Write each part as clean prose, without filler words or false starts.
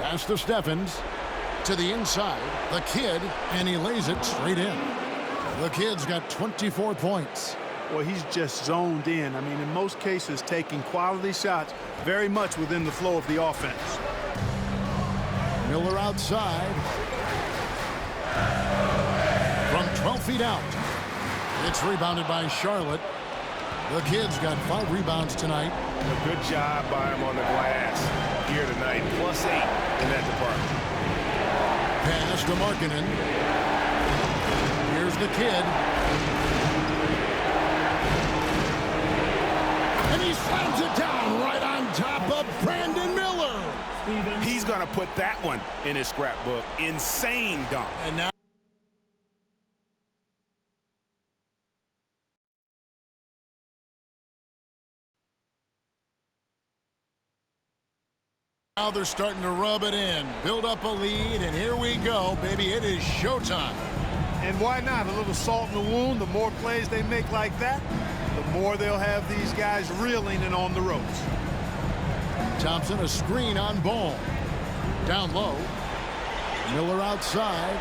Pass to Steffens. To the inside. The kid, and he lays it straight in. The kid's got 24 points. Well, he's just zoned in. I mean, in most cases, taking quality shots very much within the flow of the offense. Miller outside. From 12 feet out. It's rebounded by Charlotte. The kid's got 5 rebounds tonight. A good job by him on the glass here tonight. +8 in that department. Pass to Markkanen. Here's the kid. And he slams it down right on top of Brandon Miller. He's going to put that one in his scrapbook. Insane dunk. And now they're starting to rub it in, build up a lead, and here we go, baby. It is showtime. And why not? A little salt in the wound. The more plays they make like that, the more they'll have these guys reeling and on the ropes. Thompson, a screen on Ball. Down low. Miller outside.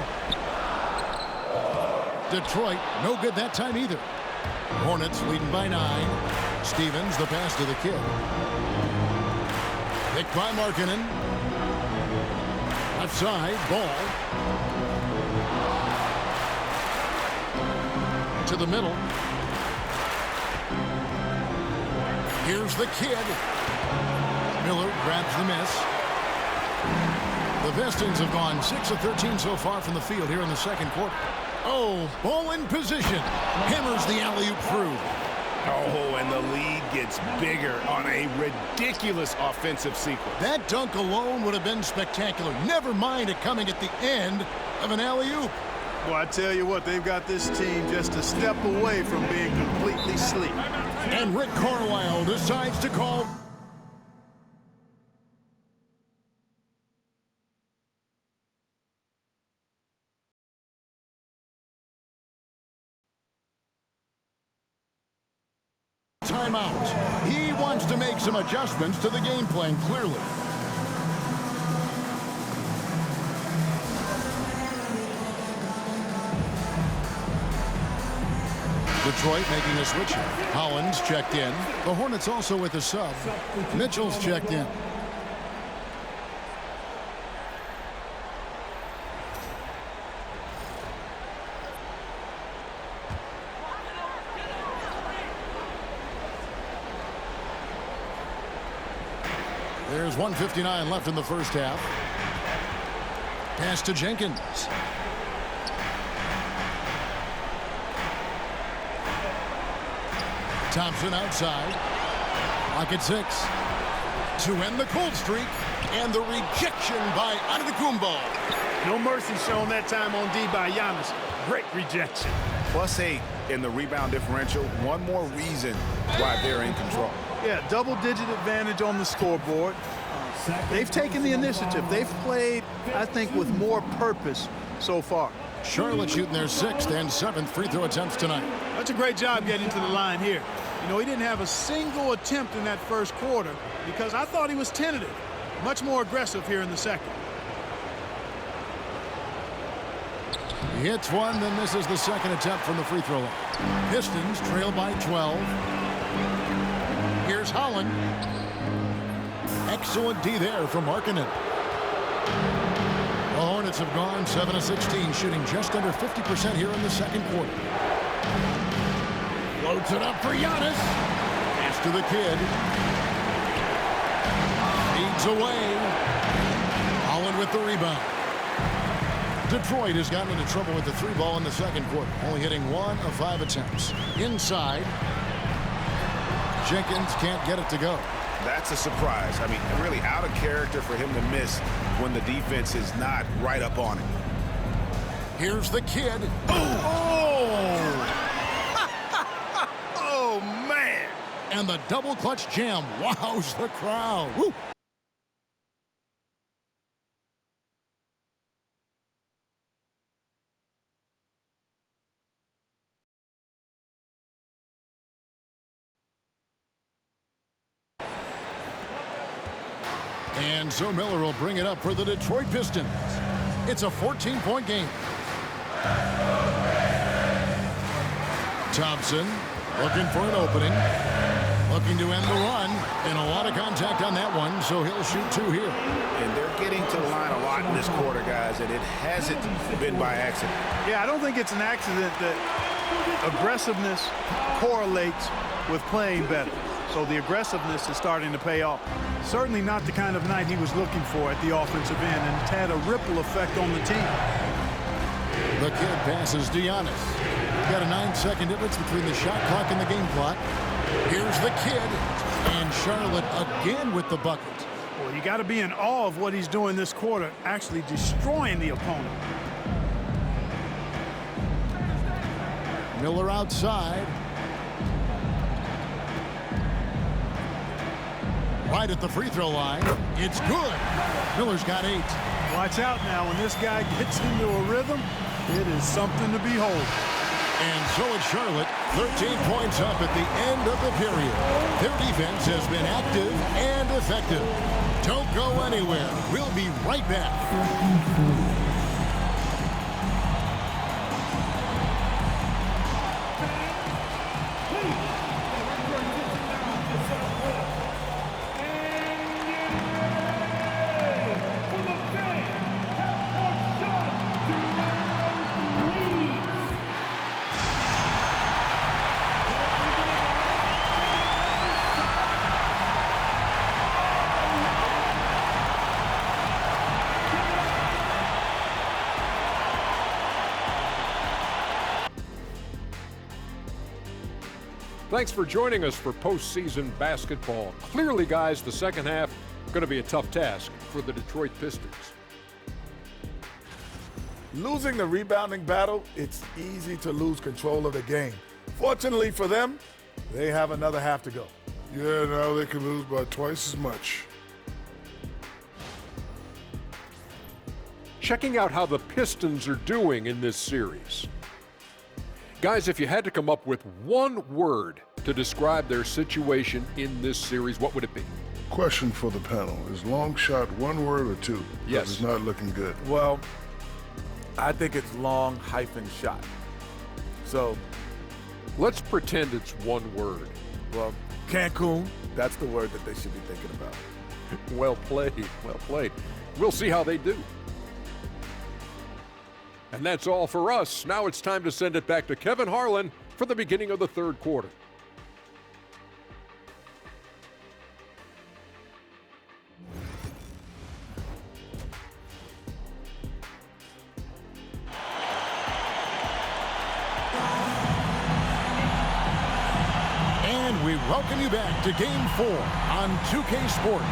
Detroit, no good that time either. Hornets leading by 9. Stevens, the pass to the kid. Picked by Markkanen. Left side, Ball. To the middle. Here's the kid. Miller grabs the miss. The Pistons have gone 6 of 13 so far from the field here in the second quarter. Oh, Ball in position. Hammers the alley-oop through. Oh, and the lead gets bigger on a ridiculous offensive sequence. That dunk alone would have been spectacular. Never mind it coming at the end of an alley-oop. Well, I tell you what, they've got this team just a step away from being completely asleep. And Rick Carlisle decides to call timeout. He wants to make some adjustments to the game plan, clearly. Detroit making a switch. Hollins checked in. The Hornets also with a sub. Mitchell's checked in. There's 1:59 left in the first half. Pass to Jenkins. Thompson outside. Lock at 6. To end the cold streak. And the rejection by Antetokounmpo. No mercy shown that time on D by Giannis. Great rejection. +8 in the rebound differential. One more reason why they're in control. Yeah, double-digit advantage on the scoreboard. They've taken the initiative. They've played, I think, with more purpose so far. Charlotte shooting their 6th and 7th free throw attempts tonight. That's a great job getting to the line here. You know, he didn't have a single attempt in that first quarter because I thought he was tentative. Much more aggressive here in the second. He hits one, then misses the second attempt from the free throw line. Pistons trail by 12. Here's Holland. Excellent D there from Markkanen. The Hornets have gone 7 of 16, shooting just under 50% here in the second quarter. Floats it up for Giannis. Pass to the kid. Feeds away. Holland with the rebound. Detroit has gotten into trouble with the 3 ball in the second quarter, only hitting 1 of 5 attempts. Inside. Jenkins can't get it to go. That's a surprise. I mean, really out of character for him to miss when the defense is not right up on him. Here's the kid. Oh! Oh, man. And the double clutch jam wows the crowd. Woo! And so Miller will bring it up for the Detroit Pistons. It's a 14-point game. Thompson looking for an opening. Looking to end the run. And a lot of contact on that one, so he'll shoot 2 here. And they're getting to the line a lot in this quarter, guys, and it hasn't been by accident. Yeah, I don't think it's an accident that aggressiveness correlates with playing better. So the aggressiveness is starting to pay off. Certainly not the kind of night he was looking for at the offensive end, and it's had a ripple effect on the team. The kid passes Giannis. Got a 9-second difference between the shot clock and the game clock. Here's the kid, and Charlotte again with the bucket. Well, you got to be in awe of what he's doing this quarter, actually destroying the opponent. Miller outside. Right at the free throw line. It's good. Miller's got 8. Watch out now. When this guy gets into a rhythm, it is something to behold. And so it's Charlotte, 13 points up at the end of the period. Their defense has been active and effective. Don't go anywhere. We'll be right back. Thanks for joining us for postseason basketball. Clearly, guys, the second half going to be a tough task for the Detroit Pistons. Losing the rebounding battle, it's easy to lose control of the game. Fortunately for them, they have another half to go. Yeah, now they can lose by twice as much. Checking out how the Pistons are doing in this series. Guys, if you had to come up with one word to describe their situation in this series, what would it be? Question for the panel. Is long shot one word or two? Yes. It's not looking good. Well, I think it's long hyphen shot. So, Let's pretend it's one word. well, Cancun, that's the word that they should be thinking about. Well played, well played. We'll see how they do. And that's all for us. Now it's time to send it back to Kevin Harlan for the beginning of the third quarter. And we welcome you back to Game 4 on 2K Sports.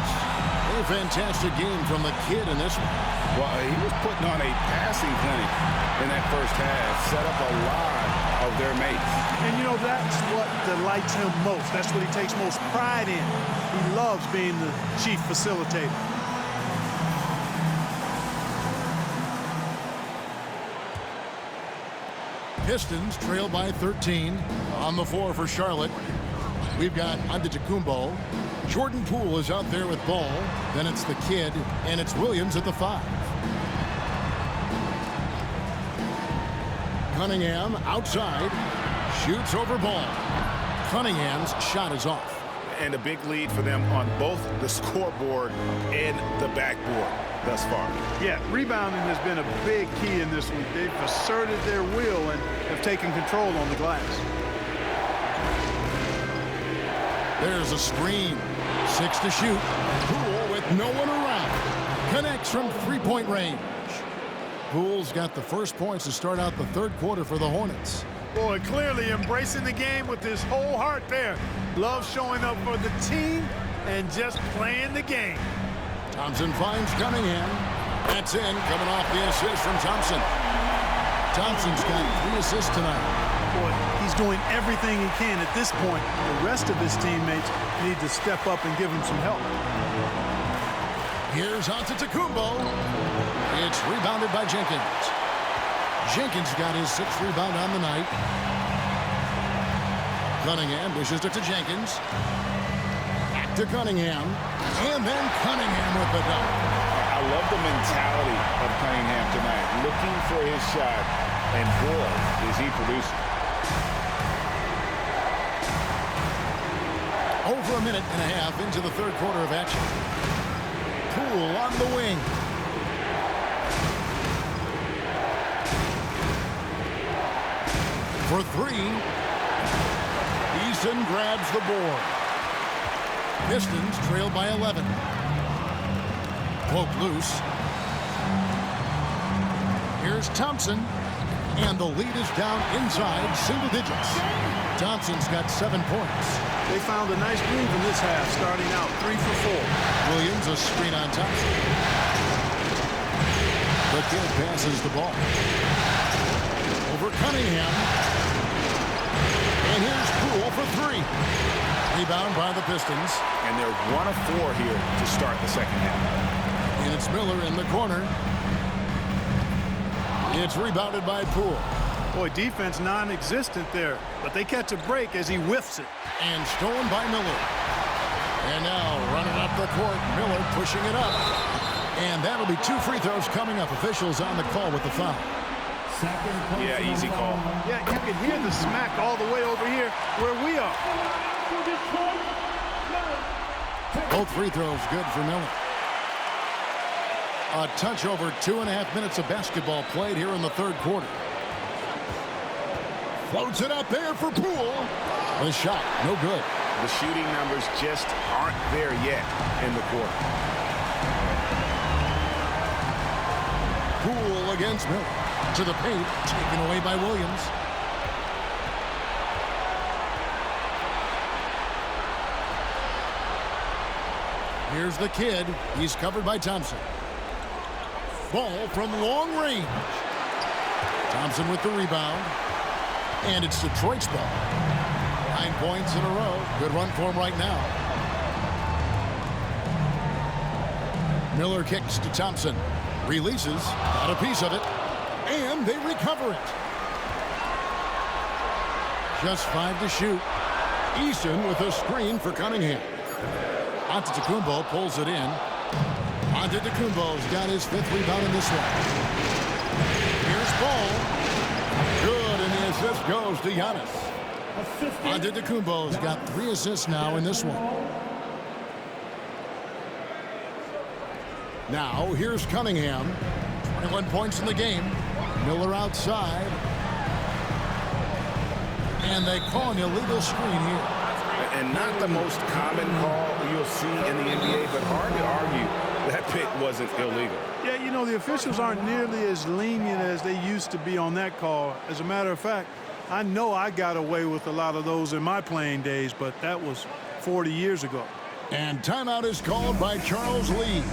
A fantastic game from the kid in this one. Well, he was putting on a passing clinic in that first half, set up a lot of their mates. And, you know, that's what delights him most. That's what he takes most pride in. He loves being the chief facilitator. Pistons trail by 13 on the floor for Charlotte. We've got Antetokounmpo. Jordan Poole is out there with ball. Then it's the kid, and it's Williams at the 5. Cunningham outside, shoots over ball. Cunningham's shot is off. And a big lead for them on both the scoreboard and the backboard thus far. Yeah, rebounding has been a big key in this one. They've asserted their will and have taken control on the glass. There's a screen. 6 to shoot. Poole with no one around. Connects from three-point range. Poole's got the first points to start out the third quarter for the Hornets. Boy, clearly embracing the game with his whole heart there. Loves showing up for the team and just playing the game. Thompson finds Cunningham. That's in, coming off the assist from Thompson. Thompson's got 3 assists tonight. Boy, he's doing everything he can at this point. The rest of his teammates need to step up and give him some help. Here's Antetokounmpo. It's rebounded by Jenkins. Jenkins got his 6th rebound on the night. Cunningham dishes it to Jenkins. At to Cunningham. And then Cunningham with the dunk. I love the mentality of Cunningham tonight, looking for his shot, and boy, is he producing. Over a minute and a half into the third quarter of action. Poole on the wing. For three. Easton grabs the board. Pistons trail by 11. Poke loose. Here's Thompson. And the lead is down inside single digits. Thompson's got 7 points. They found a nice groove in this half, starting out 3 for 4. Williams a screen on Thompson. The kid passes the ball. Over Cunningham. And here's Poole for 3. Rebound by the Pistons. And they're 1 of 4 here to start the second half. And it's Miller in the corner. It's rebounded by Poole. Boy, defense non-existent there, but they catch a break as he whiffs it. And stolen by Miller. And now running up the court, Miller pushing it up. And that'll be 2 free throws coming up. Officials on the call with the foul. Yeah, easy call. Yeah, you can hear the smack all the way over here where we are. Both free throws good for Miller. A touch over 2.5 minutes of basketball played here in the third quarter. Floats it up there for Poole. The shot, no good. The shooting numbers just aren't there yet in the quarter. Poole against Miller. To the paint, taken away by Williams. Here's the kid. He's covered by Thompson. Ball from long range. Thompson with the rebound. And it's Detroit's ball. 9 points in a row. Good run for him right now. Miller kicks to Thompson. Releases. Got a piece of it. And they recover it. Just 5 to shoot. Easton with a screen for Cunningham. Antetokounmpo pulls it in. Antetokounmpo's got his 5th rebound in this one. Here's Ball. Good, and the assist goes to Giannis. Antetokounmpo's got 3 assists now in this one. Now, here's Cunningham. 21 points in the game. Miller outside. And they call an illegal screen here. And not the most common call you'll see in the NBA, but hard to argue that pick wasn't illegal. Yeah, you know, the officials aren't nearly as lenient as they used to be on that call. As a matter of fact, I know I got away with a lot of those in my playing days, but that was 40 years ago. And timeout is called by Charles Lee.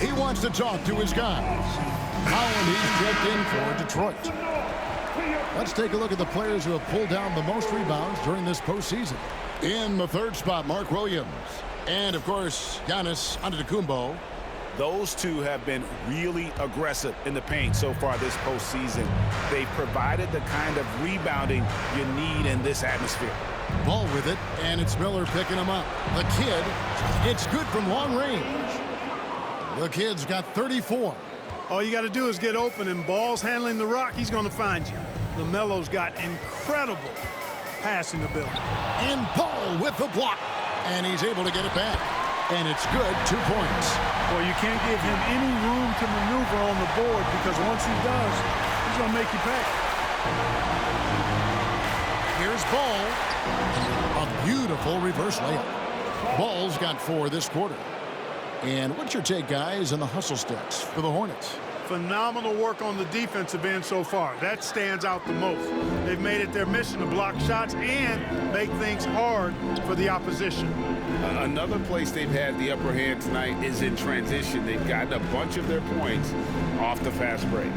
He wants to talk to his guys. Holland, he's checked in for Detroit. Let's take a look at the players who have pulled down the most rebounds during this postseason. In the third spot, Mark Williams. And, of course, Giannis Antetokounmpo. Those two have been really aggressive in the paint so far this postseason. They've provided the kind of rebounding you need in this atmosphere. Ball with it, and it's Miller picking him up. The kid, it's good from long range. The kid's got 34. All you got to do is get open, and Ball's handling the rock, he's going to find you. LaMelo's got incredible passing ability. And Ball with the block, and he's able to get it back. And it's good, 2 points. Well, you can't give him any room to maneuver on the board because once he does, he's going to make you pay. Here's Ball. A beautiful reverse layup. Ball's got 4 this quarter. And what's your take, guys, on the hustle sticks for the Hornets? Phenomenal work on the defensive end so far. That stands out the most. They've made it their mission to block shots and make things hard for the opposition. Another place they've had the upper hand tonight is in transition. They've gotten a bunch of their points off the fast break.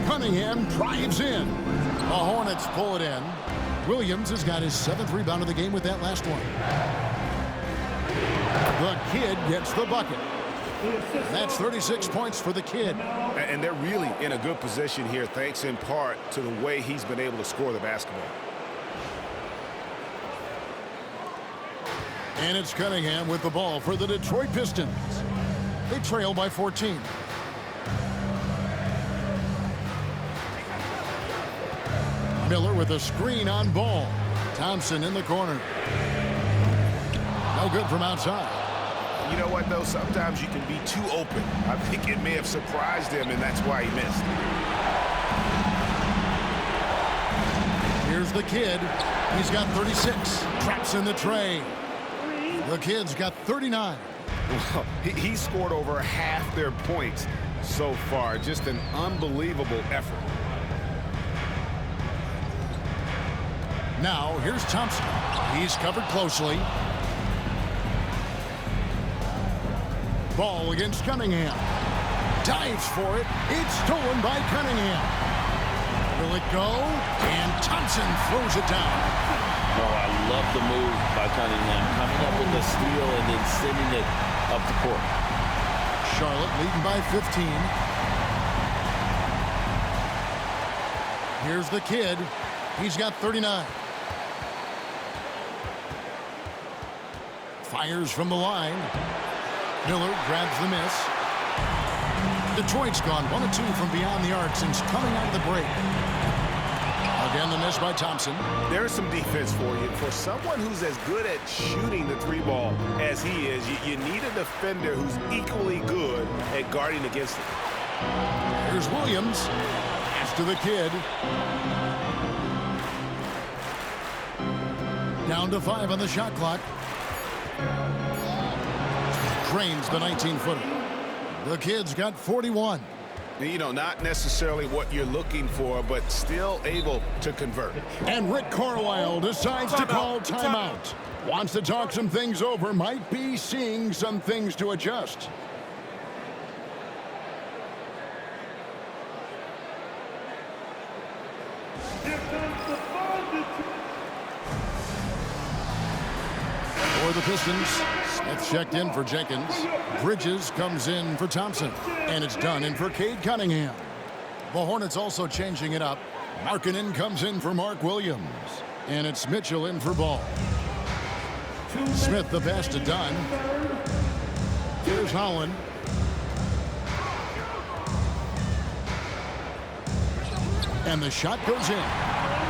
Cunningham drives in. The Hornets pull it in. Williams has got his 7th rebound of the game with that last one. The kid gets the bucket. That's 36 points for the kid. And they're really in a good position here, thanks in part to the way he's been able to score the basketball. And it's Cunningham with the ball for the Detroit Pistons. They trail by 14. Miller with a screen on Ball. Thompson in the corner. No good from outside. You know what, though? Sometimes you can be too open. I think it may have surprised him, and that's why he missed. Here's the kid. He's got 36. Traps in the tray. The kid's got 39. Well, he scored over half their points so far. Just an unbelievable effort. Now, here's Thompson. He's covered closely. Ball against Cunningham. Dives for it. It's stolen by Cunningham. Will it go? And Thompson throws it down. Oh, I love the move by Cunningham. Coming up with the steal and then sending it up the court. Charlotte leading by 15. Here's the kid. He's got 39. Fires from the line. Miller grabs the miss. Detroit's gone 1 of 2 from beyond the arc since coming out of the break. Again, the miss by Thompson. There's some defense for you. For someone who's as good at shooting the three ball as he is, you need a defender who's equally good at guarding against it. Here's Williams. Pass to the kid. Down to 5 on the shot clock. Cranes the 19-footer. The kid's got 41. You know, not necessarily what you're looking for, but still able to convert. And Rick Carlisle decides to call timeout. Wants to talk some things over. Might be seeing some things to adjust. For the Pistons, Smith checked in for Jenkins. Bridges comes in for Thompson. And it's done in for Cade Cunningham. The Hornets also changing it up. Markkanen comes in for Mark Williams. And it's Mitchell in for Ball. Smith the pass to Dunn. Here's Holland. And the shot goes in.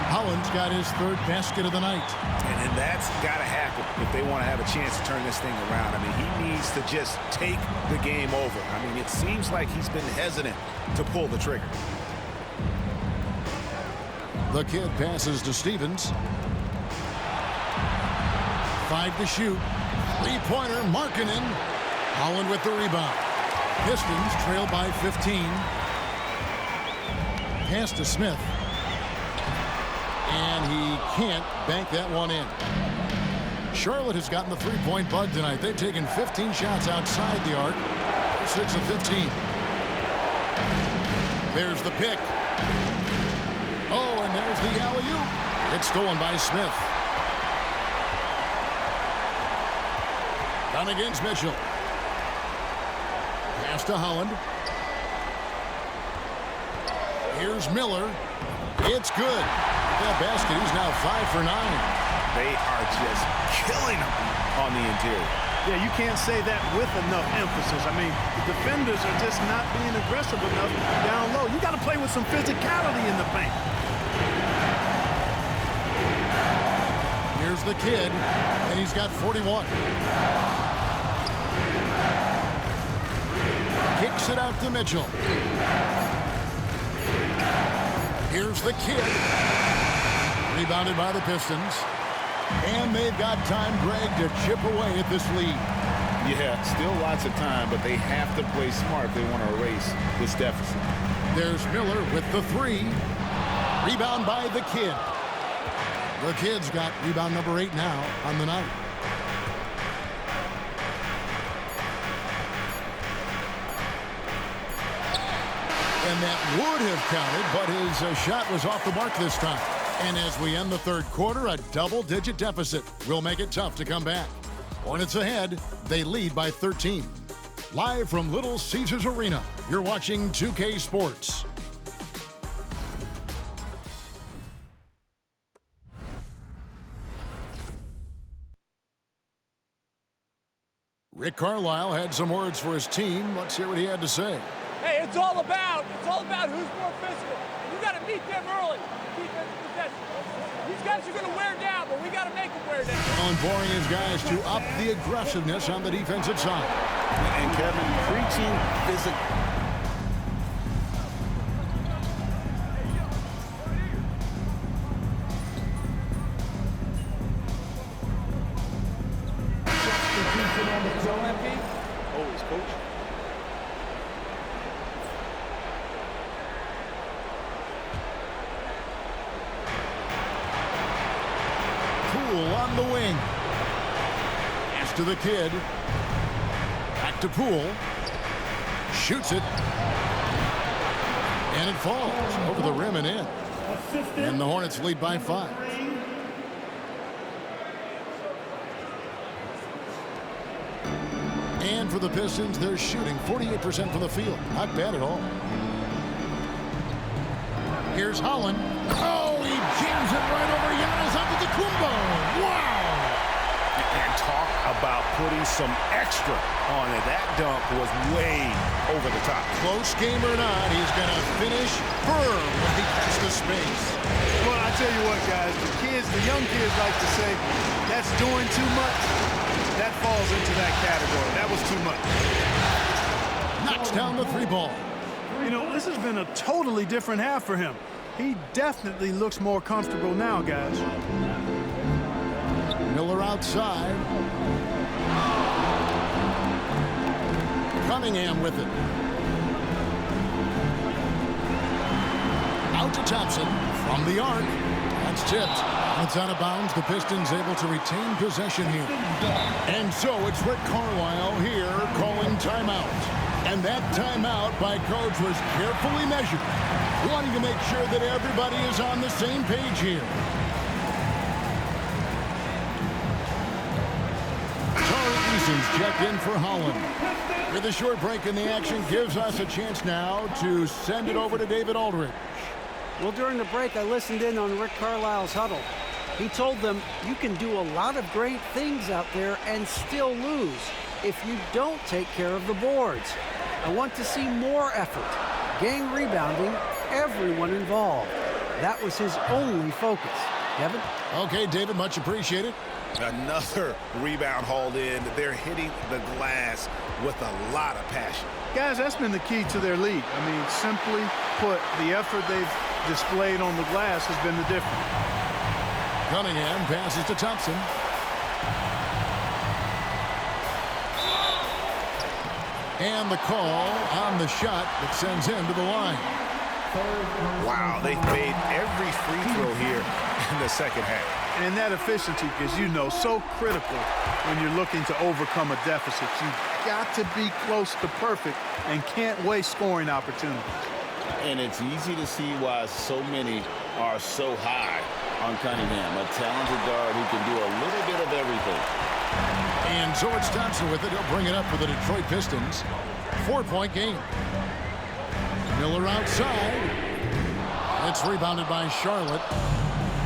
Holland's got his 3rd basket of the night. And that's got to happen if they want to have a chance to turn this thing around. I mean, he needs to just take the game over. I mean, it seems like he's been hesitant to pull the trigger. The kid passes to Stevens. 5 to shoot. 3-pointer, Markkanen. Holland with the rebound. Pistons trail by 15. Pass to Smith. And he can't bank that one in. Charlotte has gotten the 3-point bug tonight. They've taken 15 shots outside the arc. 6 of 15. There's the pick. Oh, and there's the alley-oop. It's stolen by Smith. Down against Mitchell. Pass to Holland. Here's Miller. It's good. That basket, he's now 5 for 9. They are just killing him on the interior. Yeah, you can't say that with enough emphasis. I mean, the defenders are just not being aggressive enough down low. You got to play with some physicality in the paint. Here's the kid, and he's got 41. Kicks it out to Mitchell. Here's the kid. Rebounded by the Pistons. And they've got time, Greg, to chip away at this lead. Yeah, still lots of time, but they have to play smart if they want to erase this deficit. There's Miller with the 3. Rebound by the kid. The kid's got rebound number 8 now on the night. And that would have counted, but his shot was off the mark this time. And as we end the 3rd quarter, a double-digit deficit will make it tough to come back. Hornets ahead. They lead by 13. Live from Little Caesars Arena, you're watching 2K Sports. Rick Carlisle had some words for his team. Let's hear what he had to say. Hey, it's all about who's more physical. You got to meet them early. Defense possession. These guys are going to wear down, but we got to make them wear down. Imploring his guys to up the aggressiveness on the defensive side. And Kevin, preaching physical. On the wing. Pass to the kid. Back to Poole. Shoots it. And it falls over the rim and in. And the Hornets lead by 5. And for the Pistons, they're shooting 48% from the field. Not bad at all. Here's Holland. Oh, he jams it right over Giannis Antetokounmpo. Wow! And talk about putting some extra on it. That dunk was way over the top. Close game or not, he's going to finish firm when he gets the space. Well, I tell you what, guys, the young kids like to say, that's doing too much. That falls into that category. That was too much. Knocks down the 3 ball. You know, this has been a totally different half for him. He definitely looks more comfortable now, guys. Miller outside. Cunningham with it. Out to Thompson from the arc. That's tipped. It's out of bounds. The Pistons able to retain possession here. And so it's Rick Carlisle here calling timeout. And that timeout by coach was carefully measured, wanting to make sure that everybody is on the same page here. Tari Eason's checked in for Holland. With a short break in the action gives us a chance now to send it over to David Aldridge. Well, during the break, I listened in on Rick Carlisle's huddle. He told them, you can do a lot of great things out there and still lose if you don't take care of the boards. I want to see more effort, gang rebounding, everyone involved. That was his only focus. Kevin? Okay, David, much appreciated. Another rebound hauled in. They're hitting the glass with a lot of passion. Guys, that's been the key to their lead. I mean, simply put, the effort they've displayed on the glass has been the difference. Cunningham passes to Thompson. And the call on the shot that sends him to the line. Wow, they've made every free throw here in the second half. And that efficiency, as you know, so critical when you're looking to overcome a deficit. You've got to be close to perfect and can't waste scoring opportunities. And it's easy to see why so many are so high on Cunningham, a talented guard who can do a little bit of everything. And so it's Thompson with it. He'll bring it up for the Detroit Pistons. 4-point game. Miller outside. It's rebounded by Charlotte.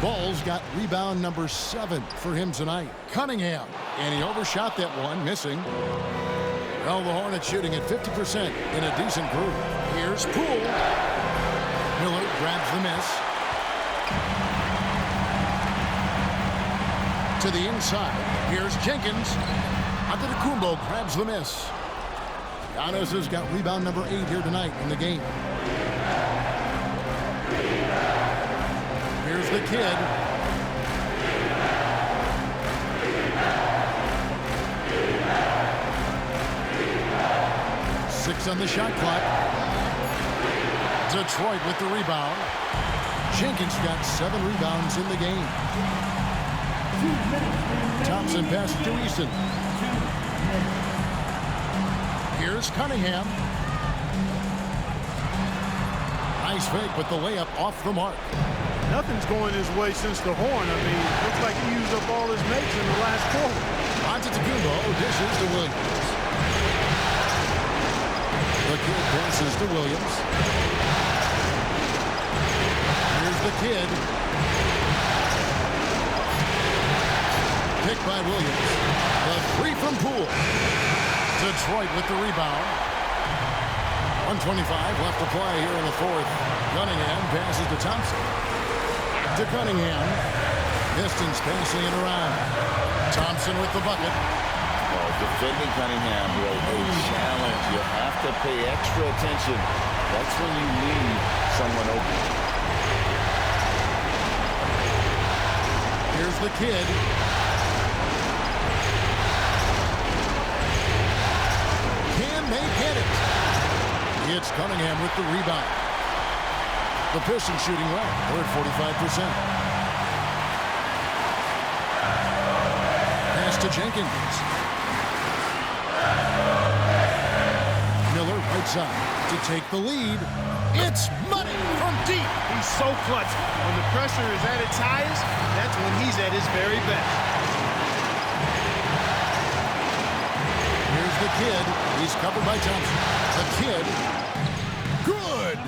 Ball's got rebound number 7 for him tonight. Cunningham. And he overshot that one, missing. Well, the Hornets shooting at 50% in a decent group. Here's Poole. Miller grabs the miss. To the inside. Here's Jenkins. Antetokounmpo grabs the miss. Giannis has got rebound number 8 here tonight in the game. Here's the kid. Six on the shot clock. Detroit with the rebound. Jenkins got 7 rebounds in the game. Thompson passes to Easton. Here's Cunningham. Nice fake, but the layup off the mark. Nothing's going his way since the horn. I mean, looks like he used up all his mates in the last quarter. Antetokounmpo dishes to Williams. The kid passes to Williams. Here's the kid. Picked by Williams. The 3 from Poole. Detroit with the rebound. 1:25 left to play here in the fourth. Cunningham passes to Thompson. To Cunningham. Pistons passing it around. Thompson with the bucket. Well, defending Cunningham will be a challenge. You have to pay extra attention. That's when you leave someone open. Here's the kid. Can they get it? It's Cunningham with the rebound. The Pistons shooting well. They're at 45%. Pass to Jenkins. Miller right side to take the lead. It's money from deep. He's so clutch. When the pressure is at its highest, that's when he's at his very best. Here's the kid. He's covered by Thompson. The kid. Good.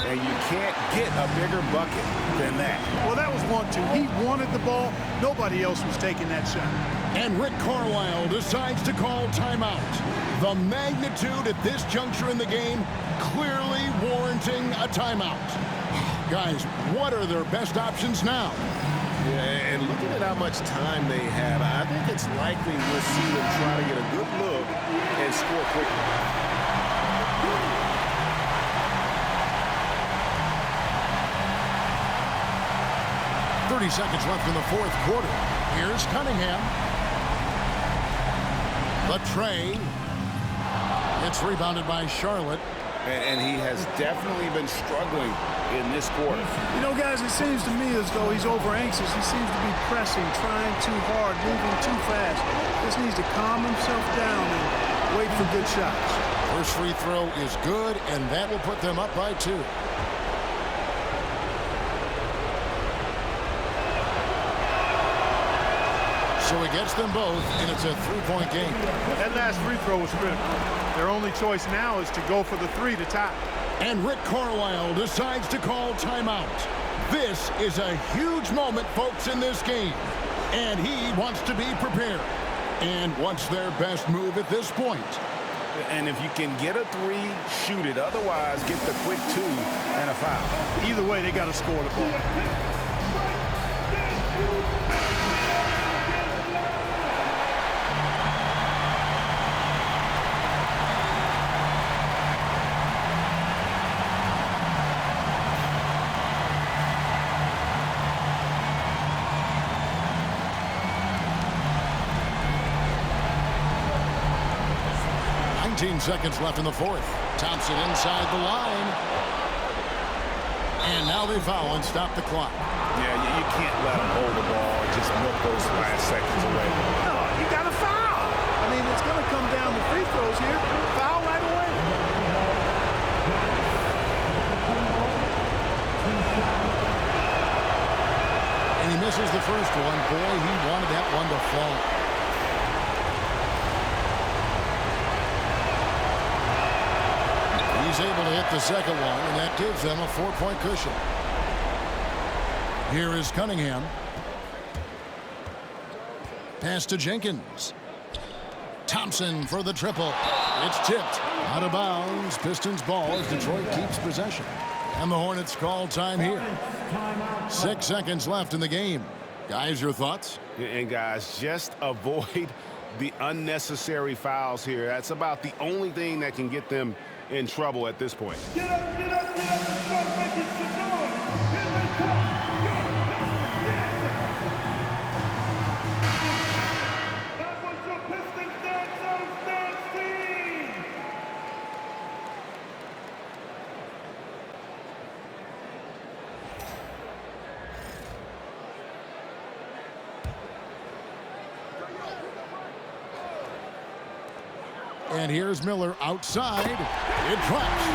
And you can't get a bigger bucket than that. Well, that was 1-2. He wanted the ball. Nobody else was taking that shot. And Rick Carlisle decides to call timeout. The magnitude at this juncture in the game clearly warranting a timeout. Guys, what are their best options now? Yeah, and looking at how much time they have, I think it's likely we'll see them try to get a good look and score quickly. .30 seconds left in the fourth quarter. Here's Cunningham. The tray. It's rebounded by Charlotte. And he has definitely been struggling in this quarter. You know, guys, it seems to me as though he's over-anxious. He seems to be pressing, trying too hard, moving too fast. Just needs to calm himself down and wait for good shots. First free throw is good, and that will put them up by 2. So he gets them both, and it's a 3-point game. That last free throw was critical. Their only choice now is to go for the 3 to tie. And Rick Carlisle decides to call timeout. This is a huge moment, folks, in this game. And he wants to be prepared. And wants their best move at this point. And if you can get a 3, shoot it. Otherwise, get the quick 2 and a foul. Either way, they got to score the ball. Seconds left in the fourth. Thompson inside the line. And now they foul and stop the clock. Yeah, you can't let them hold the ball and just milk those last seconds away. No, you got to foul. I mean, it's going to come down to free throws here. Foul right away. And he misses the first one. Boy, he wanted that one to fall. He's able to hit the second one, and that gives them a 4-point cushion. Here is Cunningham. Pass to Jenkins. Thompson for the triple. It's tipped out of bounds. Pistons ball as Detroit keeps possession. And the Hornets call time here. 6 seconds left in the game. Guys, your thoughts? And guys, just avoid the unnecessary fouls here. That's about the only thing that can get them in trouble at this point. Get up, get up, get up, and start making some noise. Here they come. That was your Pistons Dance team. And here's Miller outside. It drops.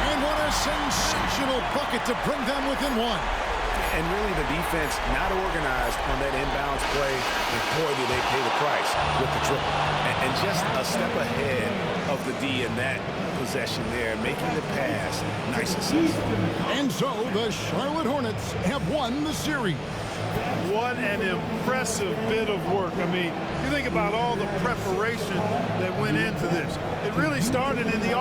And what a sensational bucket to bring them within 1. And really the defense not organized on that inbounds play. And boy, did they pay the price with the triple. And just a step ahead of the D in that possession there, making the pass. Nice assist. And so the Charlotte Hornets have won the series. What an impressive bit of work. I mean, you think about all the preparation that went into this. It really started in the